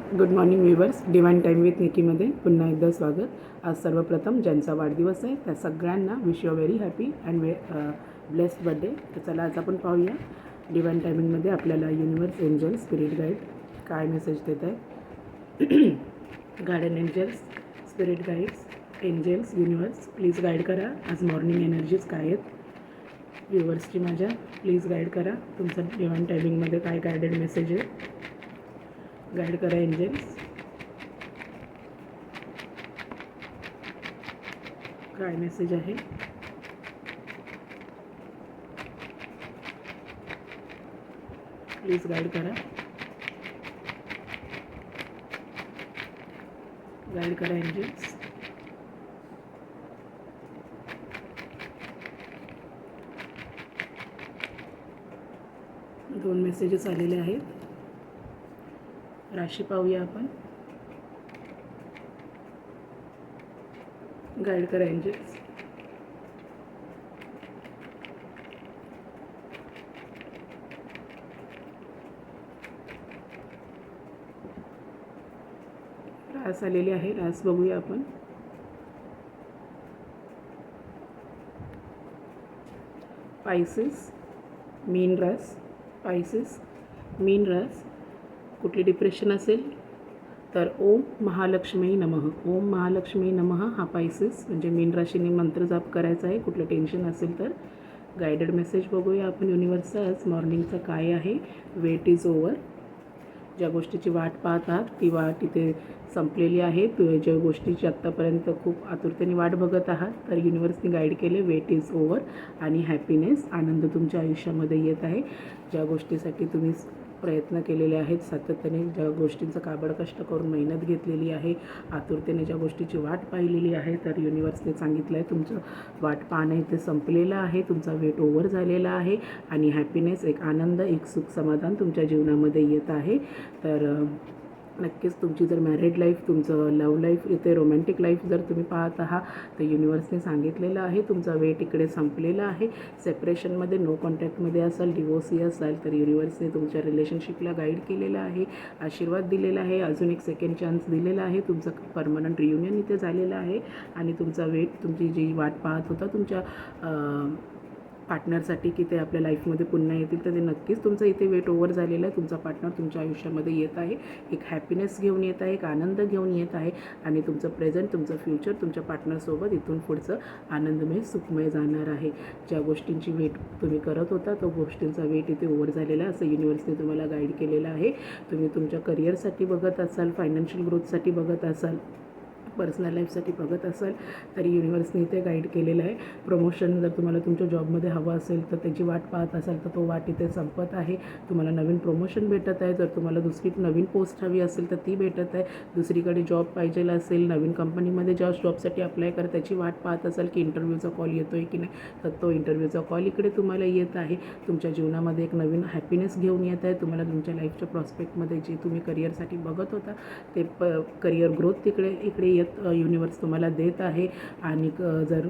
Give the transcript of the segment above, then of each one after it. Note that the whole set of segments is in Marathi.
Good morning viewers. Divine time with निकीमध्ये पुन्हा एकदा स्वागत. आज सर्वप्रथम ज्यांचा वाढदिवस आहे त्या सगळ्यांना wish you very happy and blessed birthday. तर चला आज आपण पाहूया डिवाइन टायमिंगमध्ये आपल्याला युनिवर्स, एंजल्स, स्पिरिट गाईड काय मेसेज देत आहे. Garden angels, spirit guides, angels, universe please guide करा. आज मॉर्निंग एनर्जीज काय आहेत व्ह्यूवर्सची माझ्या, प्लीज गाईड करा. तुमचं डिवाइन टायमिंगमध्ये काय गायडेड मेसेज आहे गाईड करा एंजल्स. काय मेसेज आहे प्लीज गाईड करा. गाईड करा एंजल्स. दोन मेसेजेस आलेले आहेत. राशी पाहूया आपण. गाईड करा एंजल्स. रास आलेली आहे. रास बघूया आपण. पायसेस, मीन रास. पायसेस, मीन रास. कुठली डिप्रेशन असेल तर ओम महालक्ष्मी नमः. ओम महालक्ष्मी नमः हा पायसेस म्हणजे मीन राशीने मंत्र जाप करायचा आहे. कुठलं टेन्शन असेल तर. गायडेड मेसेज बघूया आपण युनिवर्सचा. आज मॉर्निंगचं काय आहे. Wait is over. ज्या गोष्टीची वाट पाहत आहात ती वाट इथे संपलेली आहे. ज्या गोष्टीची आत्तापर्यंत खूप आतुरतेने वाट बघत आहात तर युनिवर्सने गाईड केले वेट इज ओव्हर आणि हॅपीनेस, आनंद तुमच्या आयुष्यामध्ये येत आहे. ज्या गोष्टीसाठी तुम्ही प्रयत्न केलेले आहेत, सातत्याने ज्या गोष्टींचं काबड कष्ट करून मेहनत घेतलेली आहे, आतुरतेने ज्या गोष्टीची वाट पाहिलेली आहे तर युनिवर्सने सांगितलं आहे तुमचं वाट पाहणं इथे संपलेलं आहे. तुमचा वेट ओव्हर झालेला आहे आणि हॅपीनेस, एक आनंद, एक सुख समाधान तुमच्या जीवनामध्ये येत आहे. तर नक्कीच तुमची जर मॅरिड लाईफ, तुमचं लव्ह लाईफ, इथे रोमॅन्टिक लाईफ जर तुम्ही पाहत आहात तर युनिवर्सने सांगितलेलं आहे तुमचा वेट इकडे संपलेला आहे. सेपरेशनमध्ये, नो कॉन्टॅक्टमध्ये असाल, डिवोर्सी असाल तर युनिवर्सने तुमच्या रिलेशनशिपला गाईड केलेलं आहे, आशीर्वाद दिलेला आहे, अजून एक सेकंड चान्स दिलेला आहे. तुमचं परमनंट रियुनियन इथे झालेलं आहे आणि तुमचा वेट, तुमची जी वाट पाहत होता तुमच्या पार्टनरसाठी की ते आपल्या लाईफमध्ये पुन्हा येतील तर ते नक्कीच तुमचं इथे वेट ओव्हर झालेलं आहे. तुमचा पार्टनर तुमच्या आयुष्यामध्ये येत आहे, एक हॅपीनेस घेऊन येत आहे, एक आनंद घेऊन येत आहे आणि तुमचं प्रेझेंट, तुमचं फ्युचर तुमच्या पार्टनरसोबत इथून पुढचं आनंदमय, सुखमय जाणार आहे. ज्या गोष्टींची वेट तुम्ही करत होता तो गोष्टींचा वेट इथे ओव्हर झालेला आहे असं युनिवर्सने तुम्हाला गाईड केलेलं आहे. तुम्ही तुमच्या करिअरसाठी बघत असाल, फायनान्शियल ग्रोथसाठी बघत असाल, पर्सनल लाईफसाठी बघत असाल तरी युनिवर्सने इथे गाईड केलेलं आहे. प्रमोशन जर तुम्हाला तुमच्या जॉबमध्ये हवं असेल तर त्याची वाट पाहत असाल तर तो वाट इथे संपत आहे. तुम्हाला नवीन प्रमोशन भेटत आहे. जर तुम्हाला दुसरी नवीन पोस्ट हवी असेल तर ती भेटत आहे. दुसरीकडे जॉब पाहिजे असेल, नवीन कंपनीमध्ये ज्या जॉबसाठी अप्लाय करा त्याची वाट पाहत असाल की इंटरव्ह्यूचा कॉल येतो आहे की नाही, तर तो इंटरव्ह्यूचा कॉल इकडे तुम्हाला येत आहे. तुमच्या जीवनामध्ये एक नवीन हॅपीनेस घेऊन येत आहे. तुम्हाला तुमच्या लाईफच्या प्रॉस्पेक्टमध्ये जे तुम्ही करिअरसाठी बघत होता ते करिअर ग्रोथ इकडे येत युनिवर्स तुम्हाला देत आहे. आणि जर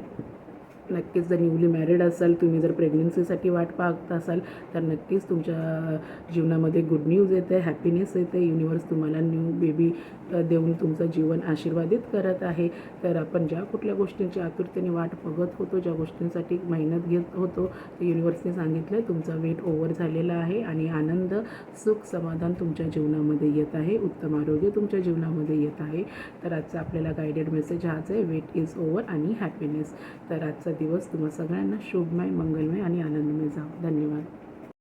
नक्कीच जर न्यूली मॅरिड असाल, तुम्ही जर प्रेग्नन्सीसाठी वाट पाहत असाल तर नक्कीच तुमच्या जीवनामध्ये गुड न्यूज येते, हॅपीनेस येते. युनिवर्स तुम्हाला न्यू बेबी देऊन तुमचं जीवन आशीर्वादित करत आहे. तर आपण ज्या कुठल्या गोष्टींची आतुरतेने वाट बघत होतो, ज्या गोष्टींसाठी मेहनत घेत होतो ते युनिवर्सने सांगितलं तुमचा वेट ओव्हर झालेला आहे आणि आनंद, सुख, समाधान तुमच्या जीवनामध्ये येत आहे, उत्तम आरोग्य तुमच्या जीवनामध्ये येत आहे. तर आजचा आपल्याला गायडेड मेसेज हाच आहे, वेट इज ओव्हर आणि हॅपीनेस. तर आजचा दिवस तुम्हा सगळ्यांना शुभमय, मंगलमय आणि आनंदमय जावो. धन्यवाद.